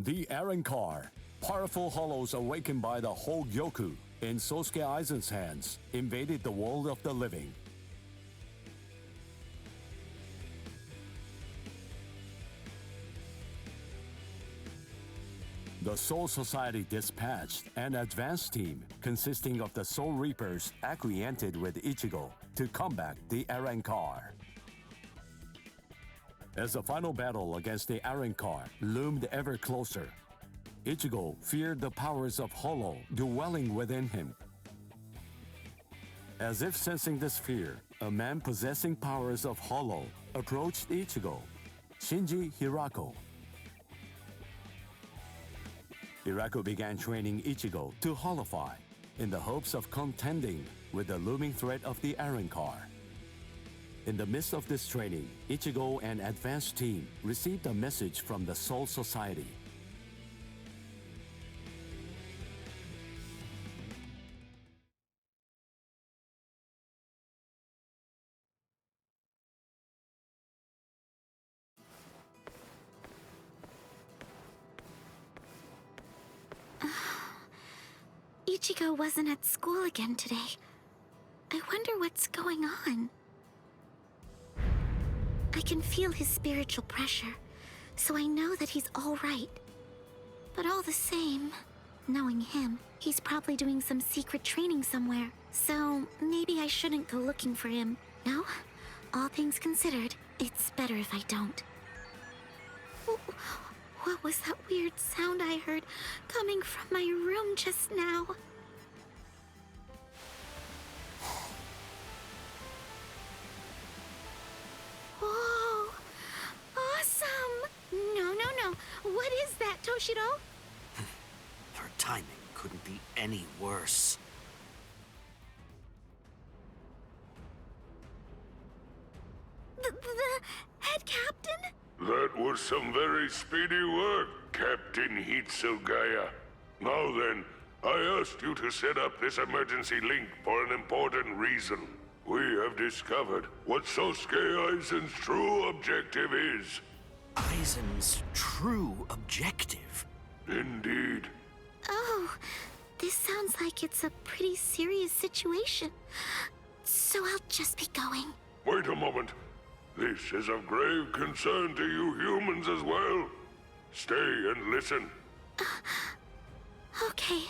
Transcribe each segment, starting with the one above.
The Car. Powerful hollows awakened by the Hogyoku in Sosuke Aizen's hands invaded the world of the living. The Soul Society dispatched an advance team consisting of the Soul Reapers acquainted with Ichigo to combat the Car. As the final battle against the Car loomed ever closer, Ichigo feared the powers of Hollow dwelling within him. As if sensing this fear, a man possessing powers of Hollow approached Ichigo, Shinji Hirako. Hirako began training Ichigo to hollowify in the hopes of contending with the looming threat of the Car. In the midst of this training, Ichigo and advanced team received a message from the Soul Society. Ichigo wasn't at school again today. I wonder what's going on. I can feel his spiritual pressure, so I know that he's all right. But all the same, knowing him, he's probably doing some secret training somewhere. So maybe I shouldn't go looking for him. No? All things considered, it's better if I don't. What was that weird sound I heard coming from my room just now? Whoa! Awesome! No. What is that, Toshiro? Her timing couldn't be any worse. The head captain? That was some very speedy work, Captain Hitsugaya. Now then, I asked you to set up this emergency link for an important reason. We have discovered what Sosuke Aizen's true objective is. Aizen's true objective? Indeed. Oh, this sounds like it's a pretty serious situation. So I'll just be going. Wait a moment. This is of grave concern to you humans as well. Stay and listen. Okay.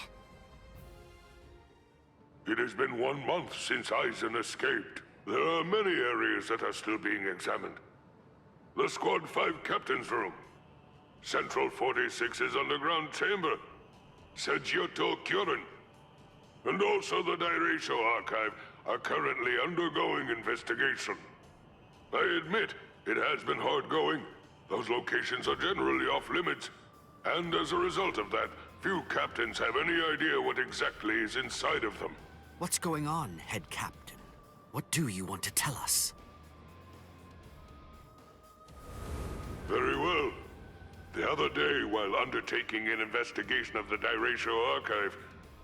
It has been 1 month since Aizen escaped. There are many areas that are still being examined. The Squad 5 Captain's Room, Central 46's underground chamber, Seijyoto Kyorin, and also the Dairaisho Archive are currently undergoing investigation. I admit, it has been hard going. Those locations are generally off limits, and as a result of that, few captains have any idea what exactly is inside of them. What's going on, Head Captain? What do you want to tell us? Very well. The other day, while undertaking an investigation of the Dairaisho Archive,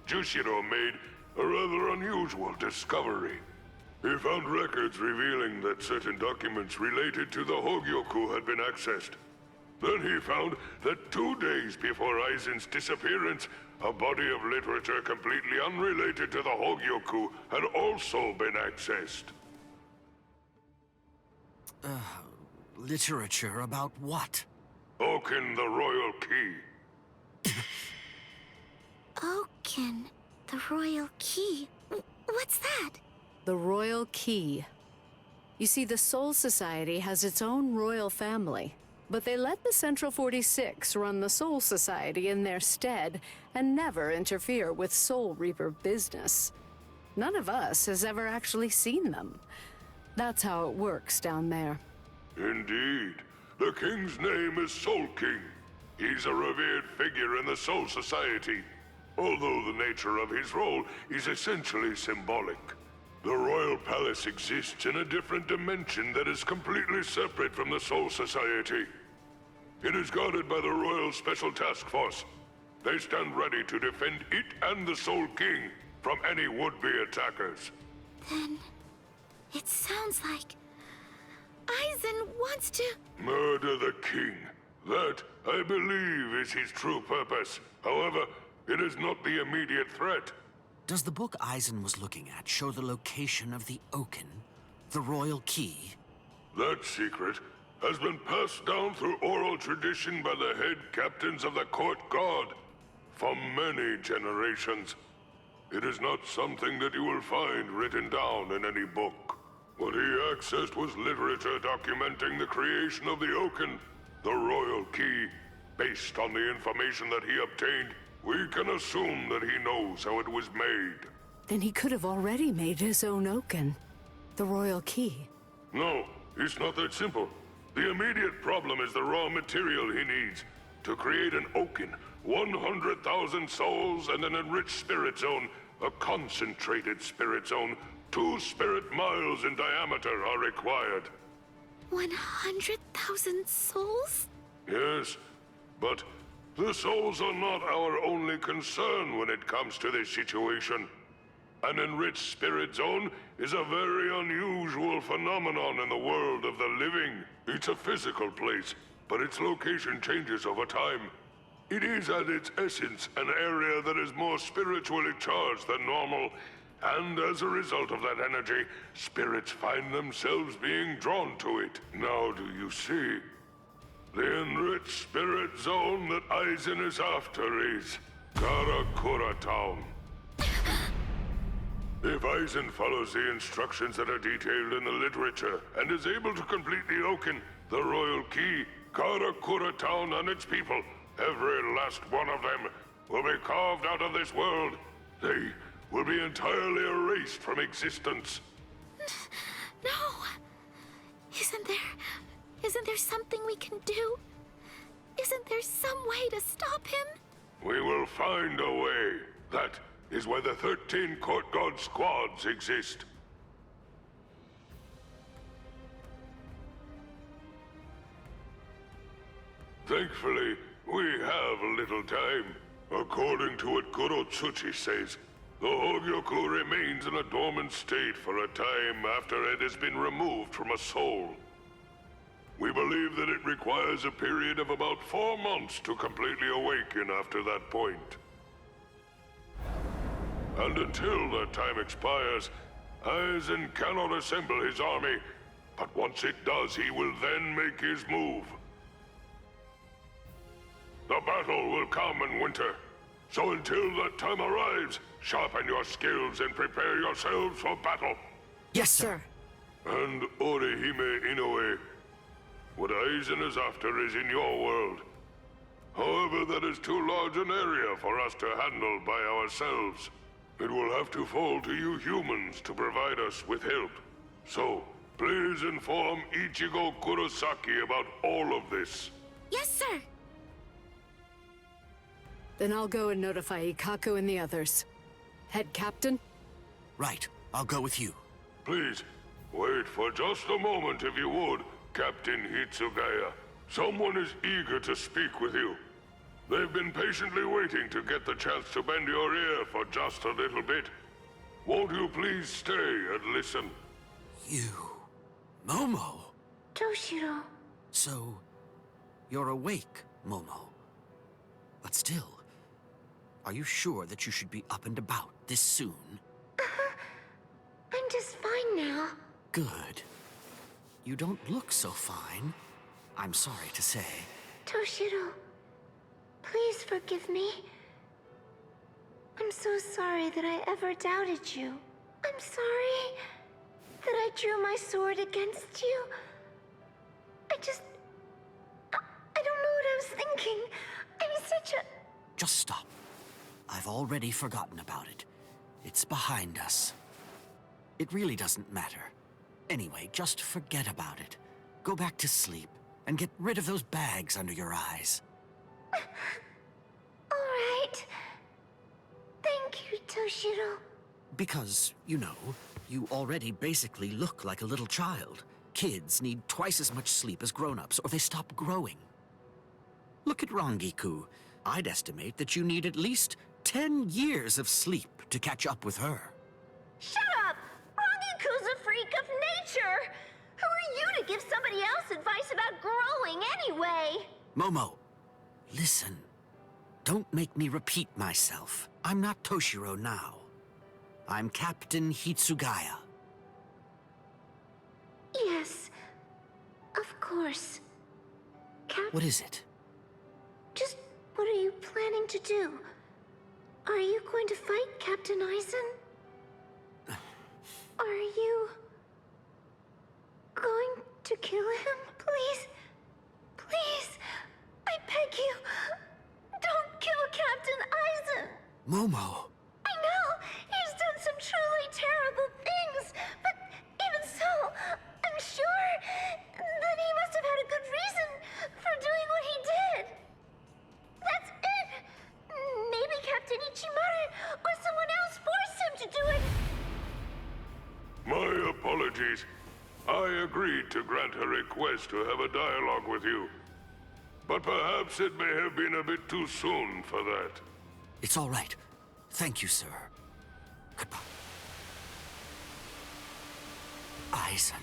Jushiro made a rather unusual discovery. He found records revealing that certain documents related to the Hogyoku had been accessed. Then he found that 2 days before Aizen's disappearance, a body of literature completely unrelated to the Hogyoku had also been accessed. Literature about what? Oaken the Royal Key. Oaken, the Royal Key. What's that? The Royal Key. You see, the Soul Society has its own royal family, but they let the Central 46 run the Soul Society in their stead and never interfere with Soul Reaper business. None of us has ever actually seen them. That's how it works down there. Indeed. The King's name is Soul King. He's a revered figure in the Soul Society, although the nature of his role is essentially symbolic. The Royal Palace exists in a different dimension that is completely separate from the Soul Society. It is guarded by the Royal Special Task Force. They stand ready to defend it and the Soul King from any would-be attackers. Then, it sounds like Aizen wants to... Murder the King. That I believe is his true purpose. However, it is not the immediate threat. Does the book Eisen was looking at show the location of the Oaken? The royal key? That secret has been passed down through oral tradition by the head captains of the court guard for many generations. It is not something that you will find written down in any book. What he accessed was literature documenting the creation of the Oaken, the royal key. Based on the information that he obtained, we can assume that he knows how it was made. Then he could have already made his own Oaken. The royal key. No, it's not that simple. The immediate problem is the raw material he needs. To create an Oaken, 100,000 souls and an enriched spirit zone, a concentrated spirit zone, 2 spirit miles in diameter are required. 100,000 souls? Yes, but the souls are not our only concern when it comes to this situation. An enriched spirit zone is a very unusual phenomenon in the world of the living. It's a physical place, but its location changes over time. It is at its essence an area that is more spiritually charged than normal, and as a result of that energy, spirits find themselves being drawn to it. Now do you see? The enriched spirit zone that Eisen is after is Karakura Town. If Eisen follows the instructions that are detailed in the literature and is able to complete the Oaken, the royal key, Karakura Town and its people, every last one of them, will be carved out of this world. They will be entirely erased from existence. No. Isn't there something we can do? Isn't there some way to stop him? We will find a way. That is why the 13 court guard squads exist. Thankfully, we have a little time. According to what Kurotsuchi says, the Hogyoku remains in a dormant state for a time after it has been removed from a soul. We believe that it requires a period of about 4 months to completely awaken after that point. And until that time expires, Eisen cannot assemble his army, but once it does, he will then make his move. The battle will come in winter, so until that time arrives, sharpen your skills and prepare yourselves for battle. Yes, sir. And Orihime Inoue, what Eisen is after is in your world. However, that is too large an area for us to handle by ourselves. It will have to fall to you humans to provide us with help. So, please inform Ichigo Kurosaki about all of this. Yes, sir. Then I'll go and notify Ikaku and the others. Head captain? Right. I'll go with you. Please, wait for just a moment if you would, Captain Hitsugaya. Someone is eager to speak with you. They've been patiently waiting to get the chance to bend your ear for just a little bit. Won't you please stay and listen? You... Momo? Toshiro. So... you're awake, Momo. But still... are you sure that you should be up and about this soon? I'm just fine now. Good. You don't look so fine. I'm sorry to say. Toshiro, please forgive me. I'm so sorry that I ever doubted you. I'm sorry that I drew my sword against you. I don't know what I was thinking. I'm such a... Just stop. I've already forgotten about it. It's behind us. It really doesn't matter. Anyway, just forget about it. Go back to sleep, and get rid of those bags under your eyes. All right. Thank you, Toshiro. Because, you know, you already basically look like a little child. Kids need twice as much sleep as grown-ups, or they stop growing. Look at Rangiku. I'd estimate that you need at least 10 years of sleep to catch up with her. Shut up! Rangiku's a freak of nature! Who are you to give somebody else advice about growing anyway? Momo, Listen. Don't make me repeat myself. I'm not Toshiro now. I'm Captain Hitsugaya. Yes, of course. What is it? Just what are you planning to do? Are you going to fight Captain Eisen? Are you going to kill him? Please, please, I beg you, don't kill Captain Eisen. Momo. I know, he's done some truly terrible things, but even so, I'm sure that he must have had a good reason for doing what he did. That's it. Maybe Captain Ichimara or someone else forced him to do it. My apologies. I agreed to grant her request to have a dialogue with you. But perhaps it may have been a bit too soon for that. It's all right. Thank you, sir. Goodbye. Eisen.